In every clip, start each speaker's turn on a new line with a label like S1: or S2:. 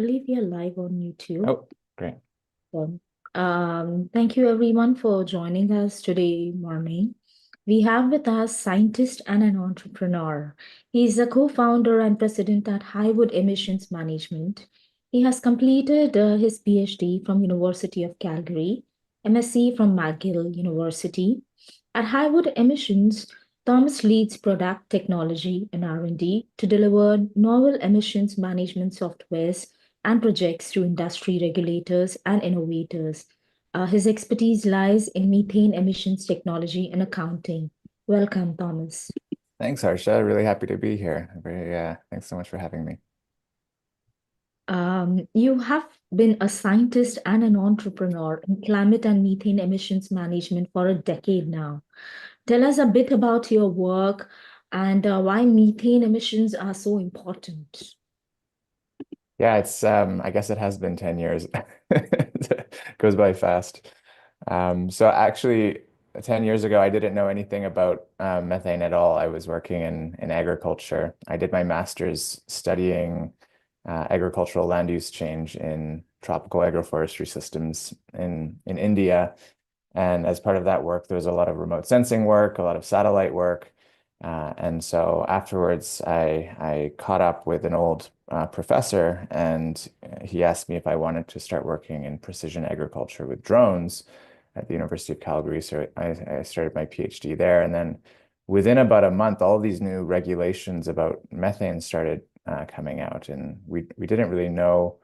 S1: Believe we are live on YouTube.
S2: Oh, great.
S1: Um, Thank you everyone for joining us today morning. We have with us scientist and an entrepreneur. He is a co-founder and president at Highwood Emissions Management. He has completed his PhD from University of Calgary, MSc from McGill University. At Highwood Emissions, Thomas leads product technology and R&D to deliver novel emissions management softwares and projects to industry regulators and innovators. His expertise lies in methane emissions technology and accounting. Welcome, Thomas.
S2: Thanks, Harsha. Really happy to be here. Thanks so much for having me.
S1: You have been a scientist and an entrepreneur in climate and methane emissions management for a decade now. Tell us a bit about your work and why methane emissions are so important.
S2: Yeah, I guess it has been 10 years. It goes by fast. So actually 10 years ago, I didn't know anything about methane at all. I was working in agriculture. I did my master's studying agricultural land use change in tropical agroforestry systems in India. And as part of that work, there was a lot of remote sensing work, a lot of satellite work. And so afterwards, I caught up with an old professor, and he asked me if I wanted to start working in precision agriculture with drones at the University of Calgary. So I started my PhD there. And then within about a month, all these new regulations about methane started coming out. And we didn't really know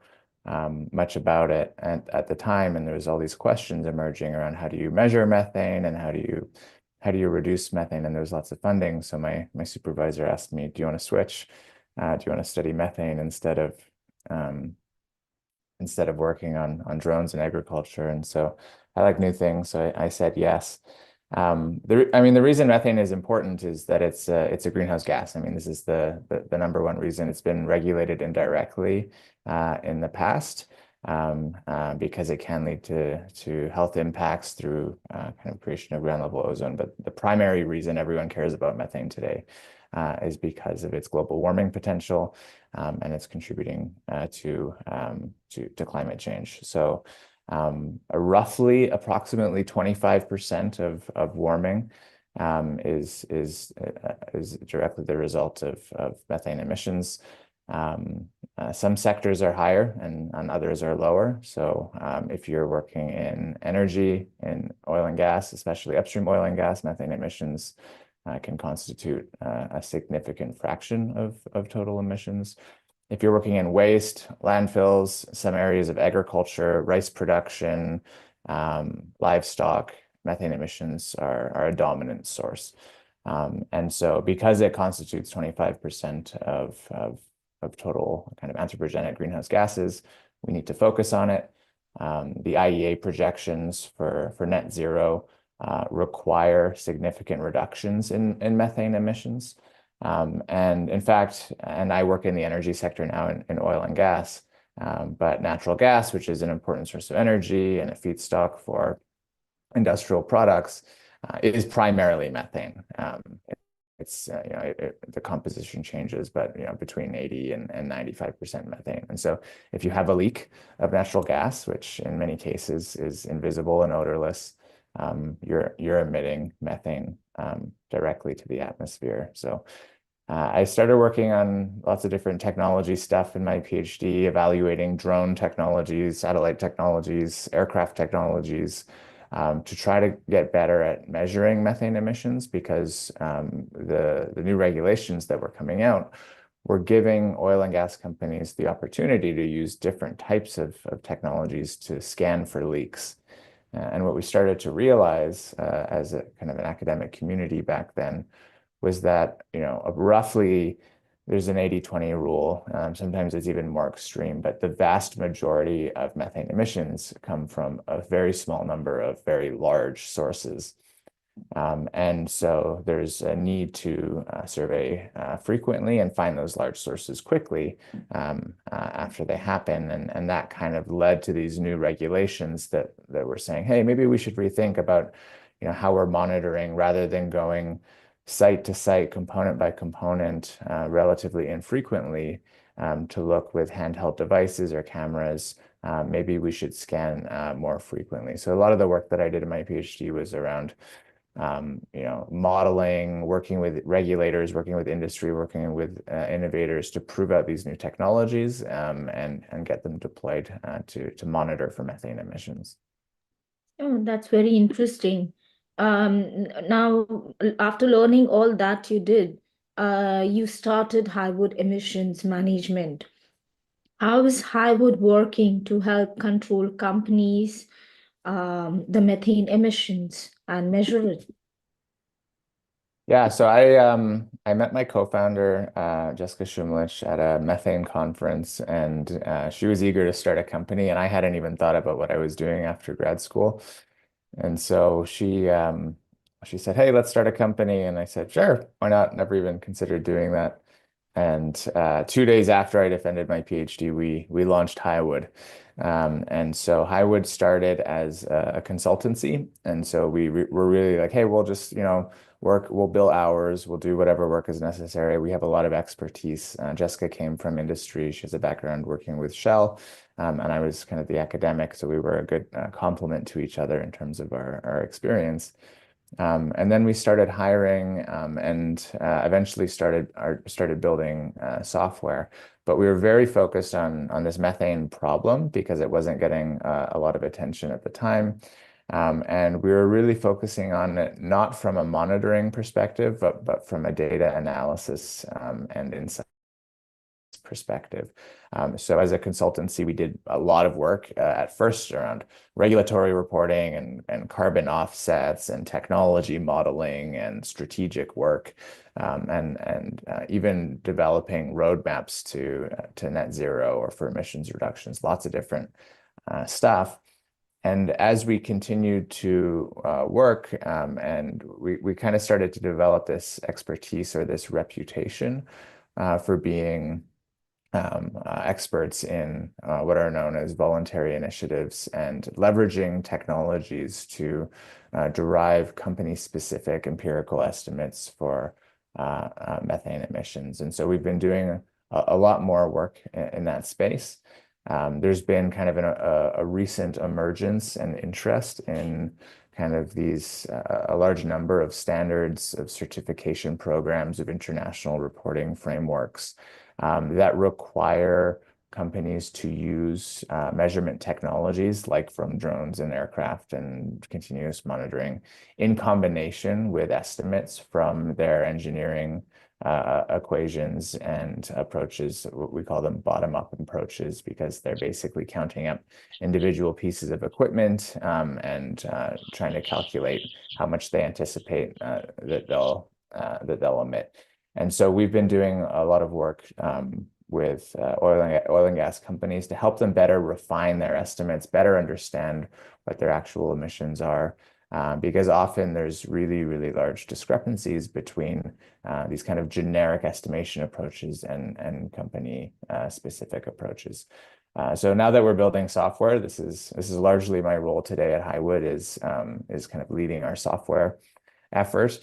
S2: much about it at the time, and there was all these questions emerging around how do you measure methane and how do you reduce methane, and there was lots of funding. So my supervisor asked me, "Do you want to switch? Do you want to study methane um, instead of working on drones and agriculture?" And so I like new things, so I said yes. I mean, the reason methane is important is that it's a greenhouse gas. I mean, this is the number one reason. It's been regulated indirectly in the past because it can lead to health impacts through kind of creation of ground level ozone. But the primary reason everyone cares about methane today is because of its global warming potential, and it's contributing to climate change. So approximately 25% of warming is directly the result of methane emissions. Some sectors are higher and others are lower. So if you're working in energy, in oil and gas, especially upstream oil and gas, methane emissions can constitute a significant fraction of total emissions. If you're working in waste, landfills, some areas of agriculture, rice production, livestock, methane emissions are a dominant source. And so because it constitutes 25% of total kind of anthropogenic greenhouse gases, we need to focus on it. The IEA projections for net zero require significant reductions in methane emissions. And in fact, and I work in the energy sector now in oil and gas, but natural gas, which is an important source of energy and a feedstock for industrial products, is primarily methane. It's the composition changes, but between 80 and 95% methane. And so if you have a leak of natural gas, which in many cases is invisible and odorless, you're emitting methane directly to the atmosphere. So I started working on lots of different technology stuff in my PhD, evaluating drone technologies, satellite technologies, aircraft technologies, to try to get better at measuring methane emissions because the new regulations that were coming out were giving oil and gas companies the opportunity to use different types of technologies to scan for leaks. And what we started to realize as a kind of an academic community back then was that, roughly there's an 80-20 rule. Sometimes it's even more extreme, but the vast majority of methane emissions come from a very small number of very large sources. And so there's a need to survey frequently and find those large sources quickly after they happen. And that kind of led to these new regulations that were saying, hey, maybe we should rethink about how we're monitoring rather than going site to site, component by component, relatively infrequently. to look with handheld devices or cameras. Maybe we should scan more frequently. So a lot of the work that I did in my PhD was around modeling, working with regulators, working with industry, working with innovators to prove out these new technologies and get them deployed to monitor for methane emissions.
S1: Oh, that's very interesting. Now, after learning all that you did, you started Highwood Emissions Management. How is Highwood working to help control companies, the methane emissions and measure it?
S2: Yeah, so I met my co-founder Jessica Shumlich at a methane conference, and she was eager to start a company, and I hadn't even thought about what I was doing after grad school. And so she said, "Hey, let's start a company." And I said, "Sure, why not?" Never even considered doing that. And 2 days after I defended my PhD, we launched Highwood. And so Highwood started as a consultancy, and so were really like, "Hey, we'll just work, we'll bill hours, we'll do whatever work is necessary. We have a lot of expertise." Jessica came from industry; she has a background working with Shell. And I was kind of the academic, so we were a good complement to each other in terms of our experience. And then we started hiring and eventually started building software. But we were very focused on this methane problem because it wasn't getting a lot of attention at the time. And we were really focusing on it not from a monitoring perspective, but from a data analysis and insight perspective. So as a consultancy, we did a lot of work at first around regulatory reporting and carbon offsets and technology modeling and strategic work, and even developing roadmaps to net zero or for emissions reductions, lots of different stuff. And as we continued to work, and we kind of started to develop this expertise or this reputation for being experts in what are known as voluntary initiatives and leveraging technologies to derive company-specific empirical estimates for methane emissions. And so we've been doing a lot more work in that space. There's been kind of a recent emergence and interest in kind of these a large number of standards of certification programs of international reporting frameworks that require companies to use measurement technologies like from drones and aircraft and continuous monitoring in combination with estimates from their engineering equations and approaches. We call them bottom-up approaches because they're basically counting up individual pieces of equipment and trying to calculate how much they anticipate that they'll emit. And so we've been doing a lot of work with oil and gas companies to help them better refine their estimates, better understand what their actual emissions are, because often there's really, really large discrepancies between these kind of generic estimation approaches and company specific approaches. So now that we're building software, this is largely my role today at Highwood is kind of leading our software effort.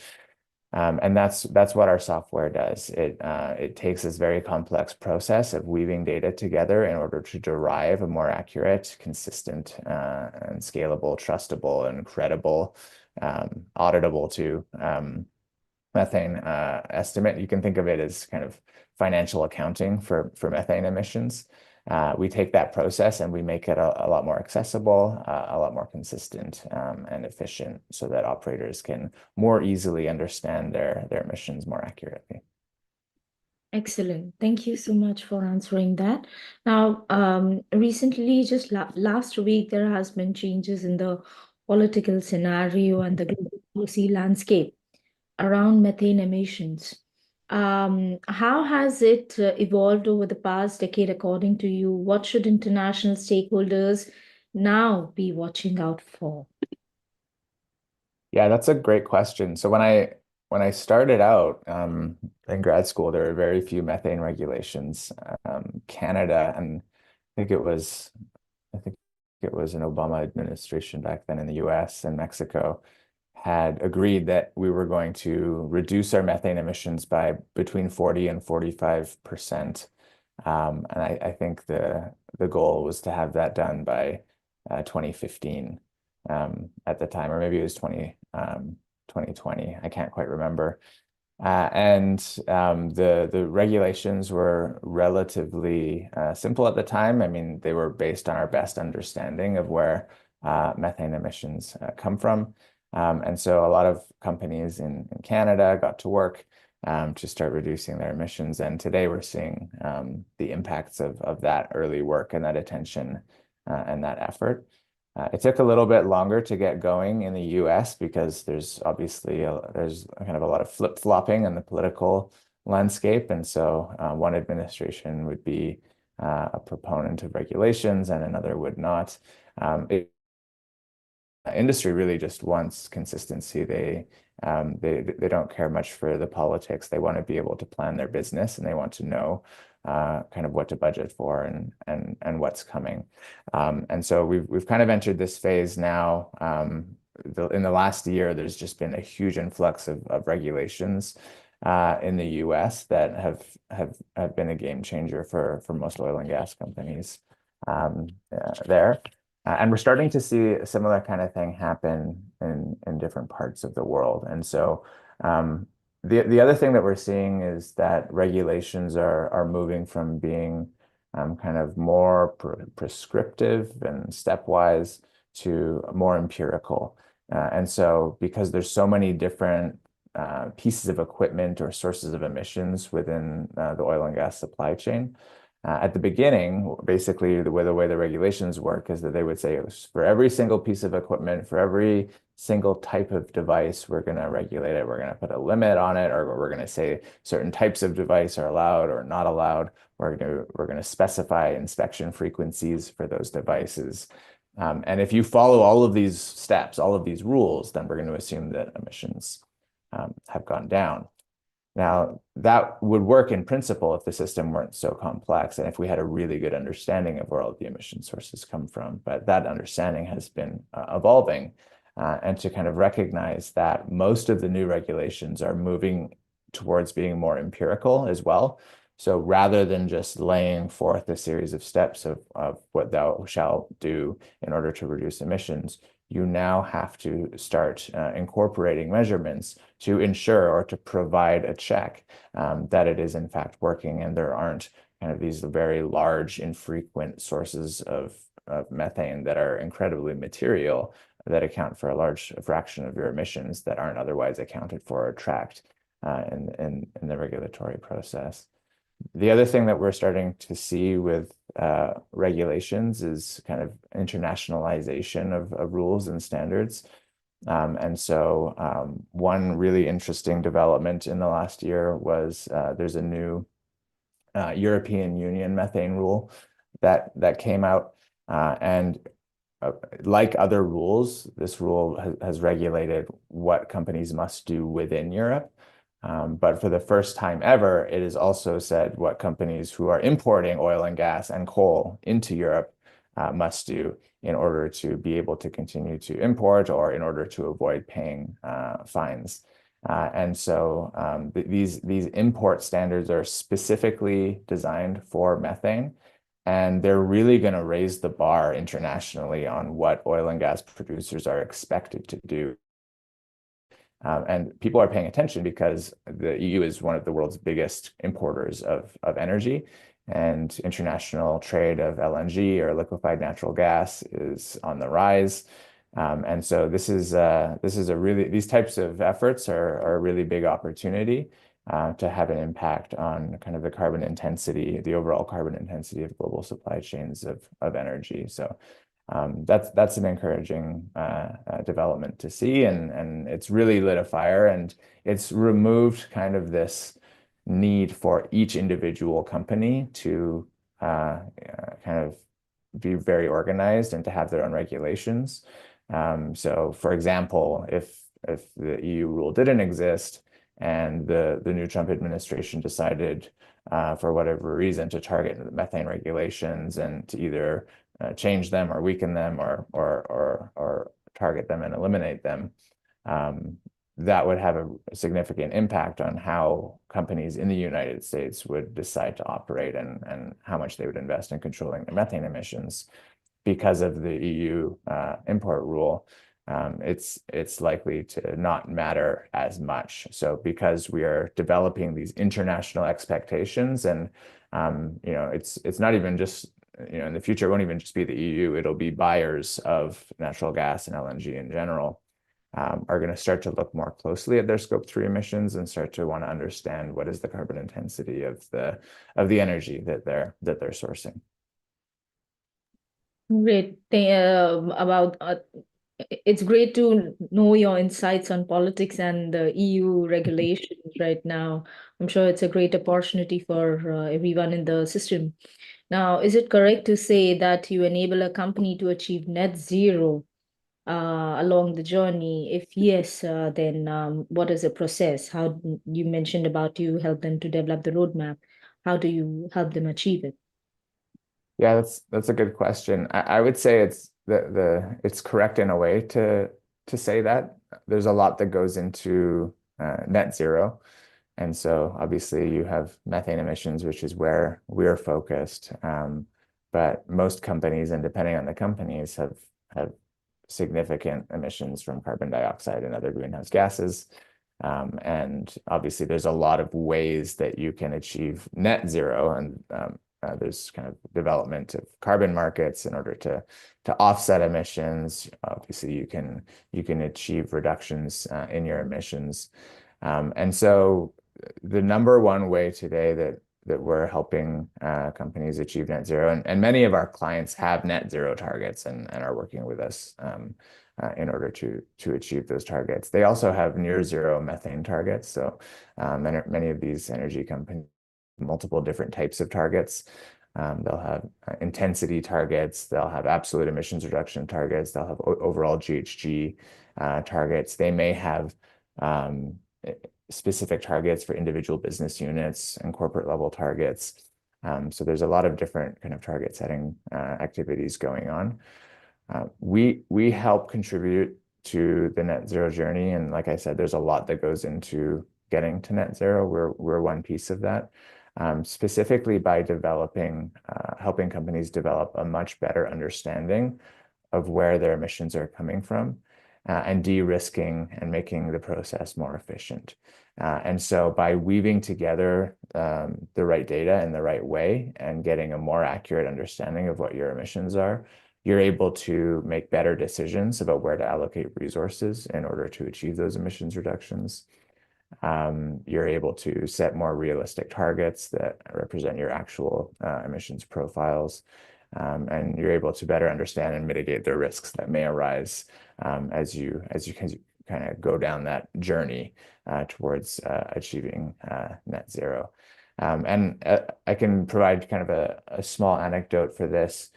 S2: And that's what our software does. It takes this very complex process of weaving data together in order to derive a more accurate, consistent, and scalable, trustable, and credible, auditable to methane estimate. You can think of it as kind of financial accounting for methane emissions. We take that process and we make it a lot more accessible, a lot more consistent and efficient so that operators can more easily understand their emissions more accurately.
S1: Excellent. Thank you so much for answering that. Now, recently, just last week, there has been changes in the political scenario and the global policy landscape around methane emissions. How has it evolved over the past decade, according to you? What should international stakeholders now be watching out for?
S2: Yeah, that's a great question. So when I started out in grad school, there were very few methane regulations. Canada, and I think it was an Obama administration back then in the US and Mexico had agreed that we were going to reduce our methane emissions by between 40 and 45% And I think the goal was to have that done by 2015 at the time, or maybe it was 2020. I can't quite remember. And the regulations were relatively simple at the time. I mean, they were based on our best understanding of where methane emissions come from. And so a lot of companies in Canada got to work to start reducing their emissions. And today we're seeing the impacts of that early work and that attention and that effort. It took a little bit longer to get going in the US because there's obviously there's kind of a lot of flip-flopping in the political landscape. And so one administration would be a proponent of regulations and another would not. Industry really just wants consistency. They don't care much for the politics. They want to be able to plan their business and they want to know kind of what to budget for and what's coming. And so we've kind of entered this phase now. In the last year, there's just been a huge influx of regulations in the US that have been a game changer for most oil and gas companies there. And we're starting to see a similar kind of thing happen in different parts of the world. And so the other thing that we're seeing is that regulations are moving from being kind of more prescriptive and stepwise to more empirical. And so because there's so many different pieces of equipment or sources of emissions within the oil and gas supply chain, at the beginning, basically the way the regulations work is that they would say for every single piece of equipment, for every single type of device, we're going to regulate it. We're going to put a limit on it, or we're going to say certain types of device are allowed or not allowed. We're going to specify inspection frequencies for those devices. And if you follow all of these steps, all of these rules, then we're going to assume that emissions have gone down. Now, that would work in principle if the system weren't so complex and if we had a really good understanding of where all the emission sources come from. But that understanding has been evolving. And to kind of recognize that most of the new regulations are moving towards being more empirical as well. So rather than just laying forth a series of steps of what thou shalt do in order to reduce emissions, you now have to start incorporating measurements to ensure or to provide a check that it is in fact working and there aren't kind of these very large infrequent sources of methane that are incredibly material that account for a large fraction of your emissions that aren't otherwise accounted for or tracked in the regulatory process. The other thing that we're starting to see with regulations is kind of internationalization of rules and standards. And so one really interesting development in the last year was there's a new European Union methane rule that came out. And like other rules, this rule has regulated what companies must do within Europe. But for the first time ever, it has also said what companies who are importing oil and gas and coal into Europe must do in order to be able to continue to import or in order to avoid paying fines. And so these import standards are specifically designed for methane. And they're really going to raise the bar internationally on what oil and gas producers are expected to do. And people are paying attention because the EU is one of the world's biggest importers of energy, and international trade of LNG or liquefied natural gas is on the rise. And so this is a really, these types of efforts are a really big opportunity to have an impact on kind of the carbon intensity, the overall carbon intensity of global supply chains of energy. So that's an encouraging development to see, and it's really lit a fire, and it's removed kind of this need for each individual company to kind of be very organized and to have their own regulations. So, for example, if the EU rule didn't exist and the new Trump administration decided for whatever reason to target methane regulations and to either change them or weaken them or target them and eliminate them, that would have a significant impact on how companies in the United States would decide to operate and how much they would invest in controlling their methane emissions because of the EU import rule. It's likely to not matter as much. So because we are developing these international expectations, and it's not even just in the future, it won't even just be the EU, it'll be buyers of natural gas and LNG in general, are going to start to look more closely at their Scope 3 emissions and start to want to understand what is the carbon intensity of the energy that they're sourcing.
S1: Great. About it's great to know your insights on politics and the EU regulations right now. I'm sure it's a great opportunity for everyone in the system. Now, is it correct to say that you enable a company to achieve net zero along the journey? If yes, then what is the process? How you mentioned about you help them to develop the roadmap. How do you help them achieve it?
S2: Yeah, that's a good question. I would say it's correct in a way to say that. There's a lot that goes into net zero. And so obviously you have methane emissions, which is where we're focused. But most companies, and depending on the companies, have significant emissions from carbon dioxide and other greenhouse gases. And obviously there's a lot of ways that you can achieve net zero, and there's kind of development of carbon markets in order to offset emissions. Obviously, you can achieve reductions in your emissions, and so the number one way today that we're helping companies achieve net zero, and many of our clients have net zero targets and are working with us in order to achieve those targets. They also have near zero methane targets. So many of these energy companies multiple different types of targets. They'll have intensity targets, they'll have absolute emissions reduction targets, they'll have overall GHG targets. They may have specific targets for individual business units and corporate level targets. So there's a lot of different kind of target setting activities going on. We help contribute to the net zero journey. And like I said, there's a lot that goes into getting to net zero. We're one piece of that. Specifically by helping companies develop a much better understanding of where their emissions are coming from, and de-risking and making the process more efficient. And so by weaving together the right data in the right way and getting a more accurate understanding of what your emissions are, you're able to make better decisions about where to allocate resources in order to achieve those emissions reductions. You're able to set more realistic targets that represent your actual emissions profiles, and you're able to better understand and mitigate the risks that may arise as you kind of go down that journey towards achieving net zero. And I can provide kind of a small anecdote for this.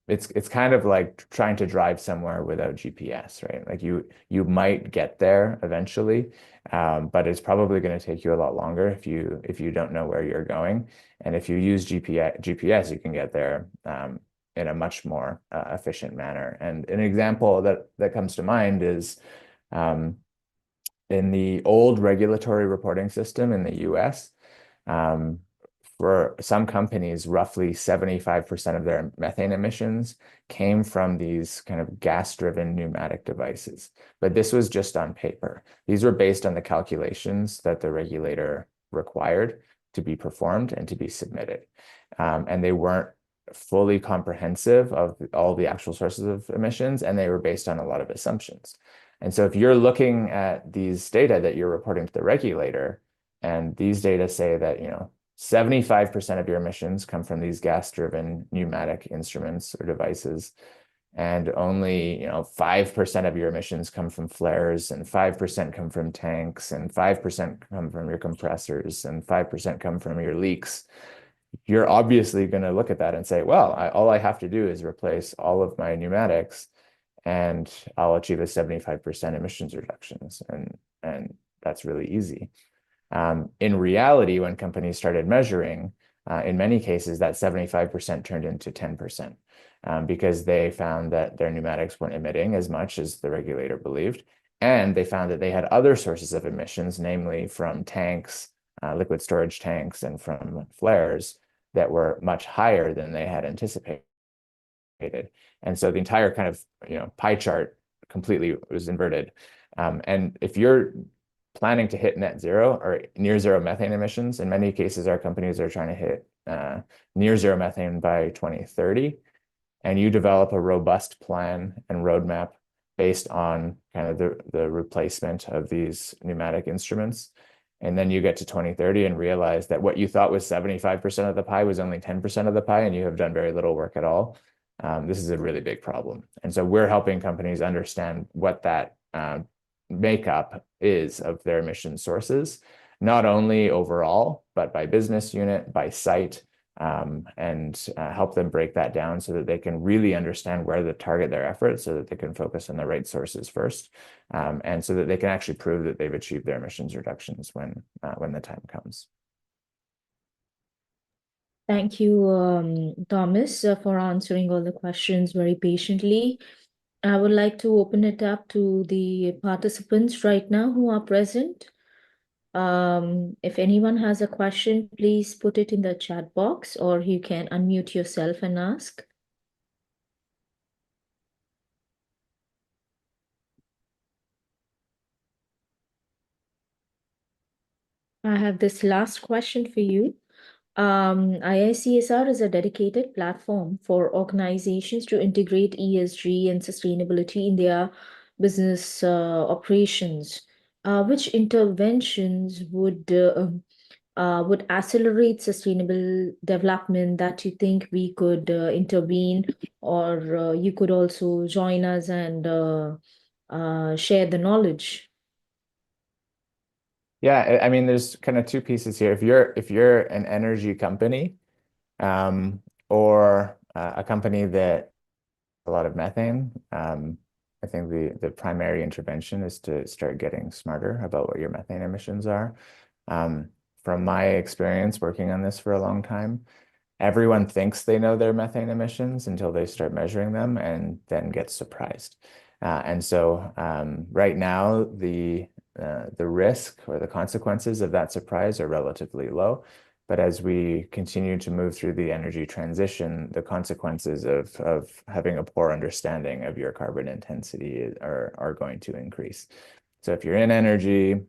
S2: It's kind of like trying to drive somewhere without GPS, right? Like you might get there eventually, but it's probably going to take you a lot longer if you don't know where you're going. And if you use GPS, you can get there in a much more efficient manner. And an example that comes to mind is in the old regulatory reporting system in the US. For some companies, roughly 75% of their methane emissions came from these kind of gas-driven pneumatic devices. But this was just on paper. These were based on the calculations that the regulator required to be performed and to be submitted. And they weren't fully comprehensive of all the actual sources of emissions, and they were based on a lot of assumptions. And so if you're looking at these data that you're reporting to the regulator, and these data say that, 75% of your emissions come from these gas-driven pneumatic instruments or devices, and only 5% of your emissions come from flares, and 5% come from tanks, and 5% come from your compressors, and 5% come from your leaks. You're obviously going to look at that and say, well, all I have to do is replace all of my pneumatics and I'll achieve a 75% emissions reductions. And that's really easy. In reality, when companies started measuring, in many cases, that 75% turned into 10%, because they found that their pneumatics weren't emitting as much as the regulator believed. And they found that they had other sources of emissions, namely from tanks, liquid storage tanks, and from flares that were much higher than they had anticipated. And so the entire kind of pie chart completely was inverted. And if you're planning to hit net zero or near zero methane emissions, in many cases, our companies are trying to hit near zero methane by 2030. And you develop a robust plan and roadmap based on kind of the replacement of these pneumatic instruments. And then you get to 2030 and realize that what you thought was 75% of the pie was only 10% of the pie, and you have done very little work at all. This is a really big problem. And so we're helping companies understand what that makeup is of their emission sources, not only overall, but by business unit, by site, and help them break that down so that they can really understand where to target their efforts so that they can focus on the right sources first, and so that they can actually prove that they've achieved their emissions reductions when the time comes.
S1: Thank you, Thomas, for answering all the questions very patiently. I would like to open it up to the participants right now who are present. If anyone has a question, please put it in the chat box, or you can unmute yourself and ask. I have this last question for you. IICSR is a dedicated platform for organizations to integrate ESG and sustainability in their business operations. Which interventions would accelerate sustainable development that you think we could intervene, or you could also join us and share the knowledge?
S2: Yeah, I mean, there's kind of two pieces here. If you're an energy company, or a company that a lot of methane, I think the primary intervention is to start getting smarter about what your methane emissions are. From my experience working on this for a long time, everyone thinks they know their methane emissions until they start measuring them and then get surprised. And so right now, the risk or the consequences of that surprise are relatively low. But as we continue to move through the energy transition, the consequences of having a poor understanding of your carbon intensity are going to increase. So if you're in energy,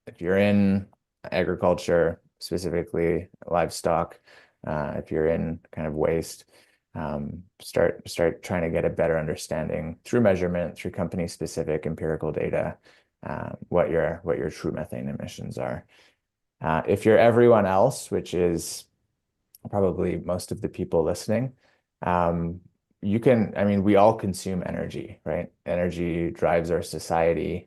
S2: if you're in agriculture, specifically livestock, if you're in kind of waste, start trying to get a better understanding through measurement, through company-specific empirical data, what your true methane emissions are. If you're everyone else, which is probably most of the people listening, I mean, we all consume energy, right? Energy drives our society.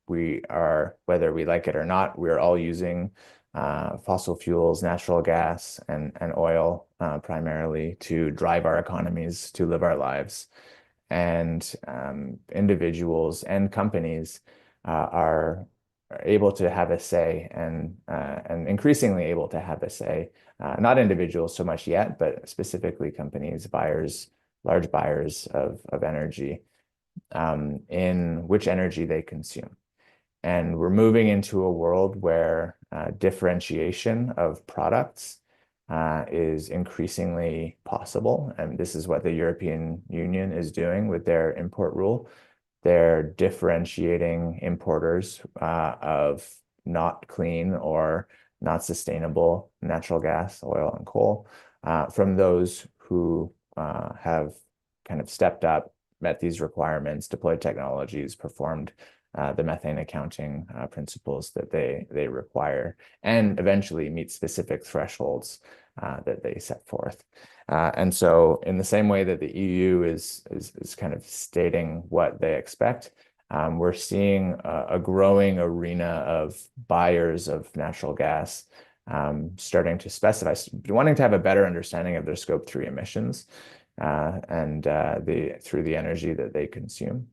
S2: Whether we like it or not, we're all using fossil fuels, natural gas, and oil primarily to drive our economies, to live our lives. And individuals and companies are able to have a say, and increasingly able to have a say. Not individuals so much yet, but specifically companies, buyers, large buyers of energy, in which energy they consume. And we're moving into a world where differentiation of products is increasingly possible. And this is what the European Union is doing with their import rule. They're differentiating importers of not clean or not sustainable natural gas, oil, and coal from those who have kind of stepped up, met these requirements, deployed technologies, performed the methane accounting principles that they require, and eventually meet specific thresholds that they set forth. And so in the same way that the EU is kind of stating what they expect, we're seeing a growing arena of buyers of natural gas starting to specify, wanting to have a better understanding of their Scope 3 emissions and through the energy that they consume.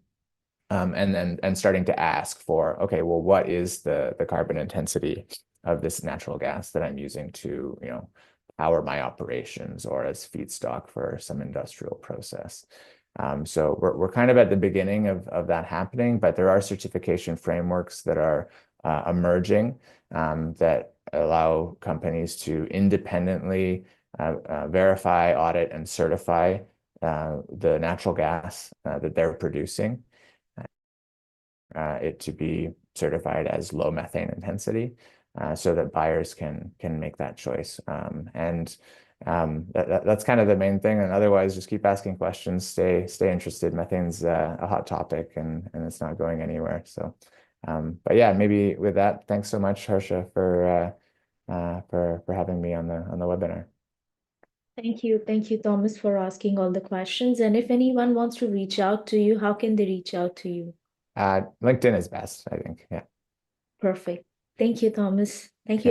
S2: And starting to ask for, okay, well, what is the carbon intensity of this natural gas that I'm using to, power my operations or as feedstock for some industrial process? So we're kind of at the beginning of that happening, but there are certification frameworks that are emerging that allow companies to independently verify, audit, and certify the natural gas that they're producing, it to be certified as low methane intensity, so that buyers can make that choice. That's kind of the main thing. And otherwise, just keep asking questions, stay interested. Methane's a hot topic, and it's not going anywhere. So, but yeah, maybe with that, thanks so much, Harsha, for having me on the webinar.
S1: Thank you, Thomas, for asking all the questions. And if anyone wants to reach out to you, how can they reach out to you?
S2: LinkedIn is best, I think. Yeah.
S1: Perfect. Thank you, Thomas. Thank you.
S2: Okay.